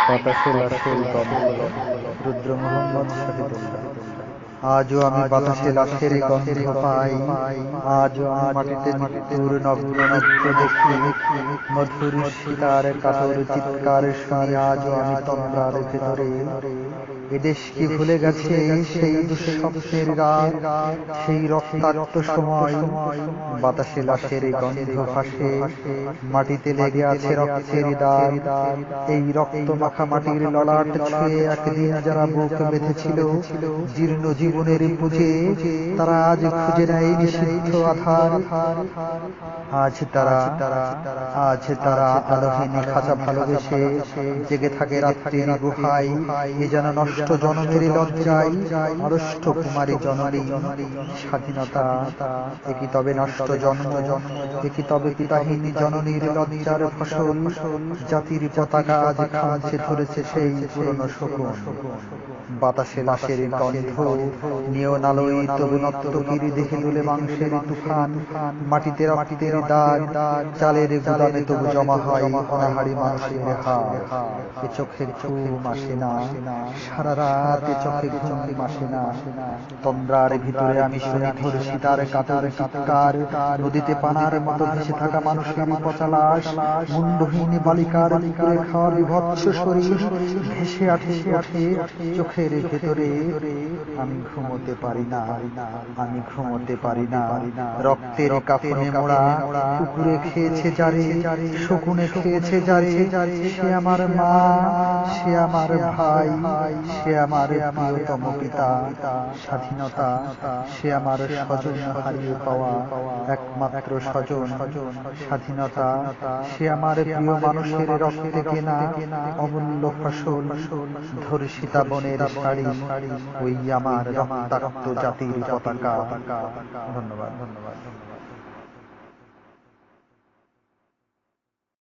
বাতাসে লাশের গন্ধ। রুদ্র মোহাম্মদ শহীদুল্লাহ। আজও আমি বাতাসে লাশের গন্ধ পাই, আজও আমি মাটিতে মৃত্যুর নগ্ন নৃত্য দেখি, মধুর সীতার কাতর চিৎকার শুনি আজও আমি তন্দ্রার ভেতরে। এদেশ কি ভুলে গেছে সেই দুঃস্বপ্নের রাত, সেই রক্তাক্ত সময়? বাতাসে লাশের গন্ধ ভাসে, মাটিতে লেগে আছে রক্তের দাগ। এই রক্ত মাখা মাটির ললাট ছুঁয়ে একদিন যারা বুক বেঁধেছিল জীর্ণ জীবনের বুঝে, তারা আজ খুঁজে নেয় নিষিদ্ধ আধার। আজ তারা আলোহীন খাঁচা ভালোবেসে জেগে থাকে রাত্রির গুহায়। এ যেন নষ্ট জনমের লজ্জায় আড়ষ্ট কুমারী জননী। স্বাধীনতা এ কি তবে নষ্ট জন্ম? এ কি তবে পিতাহীন জননীর লজ্জার ফসল? জাতির পতাকা আজ খামছে ধরেছে সেই পুরনো শকুন। বাতাসে লাশের গন্ধ, নিয়ন আলোয় তবু নর্তকীর দেহে দুলে মাংসের তুফান। মাটিতে রক্তের দাগ, চালের গুদামে তবু জমা হয় অনাহারী মানুষের হাড়। এ চোখে ঘুম আসে না, সারা রাত এ চোখে ঘুম আসে না। তন্দ্রার ভিতরে আমি শুনি ধর্ষিতার কাতর চিৎকার। নদীতে পানার মতো ভেসে থাকা মানুষের পচা লাশ, মুন্ডহীন বালিকার পুকুরে খাওয়া বিভৎস শরীর ভেসে ওঠে চোখের ভেতরে। আমি ঘুমোতে পারি না, আমি ঘুমোতে পারি না। রক্তের কাফনে মোড়া কুকুরে খেয়েছে যারে, শকুনে খেয়েছে যারে। সে আমার মা, সে আমার ভাই, সে আমার প্রিয়তম পিতা। স্বাধীনতা সে আমার স্বজন হারিয়ে পাওয়া একমাত্র স্বজন। স্বাধীনতা সে আমার প্রিয় মানুষের রক্তে কেনা অমূল্য ফসল। ধর্ষিতা বনের শাড়ি, ওই আমার রক্তাক্ত জাতির পতাকা। ধন্যবাদ।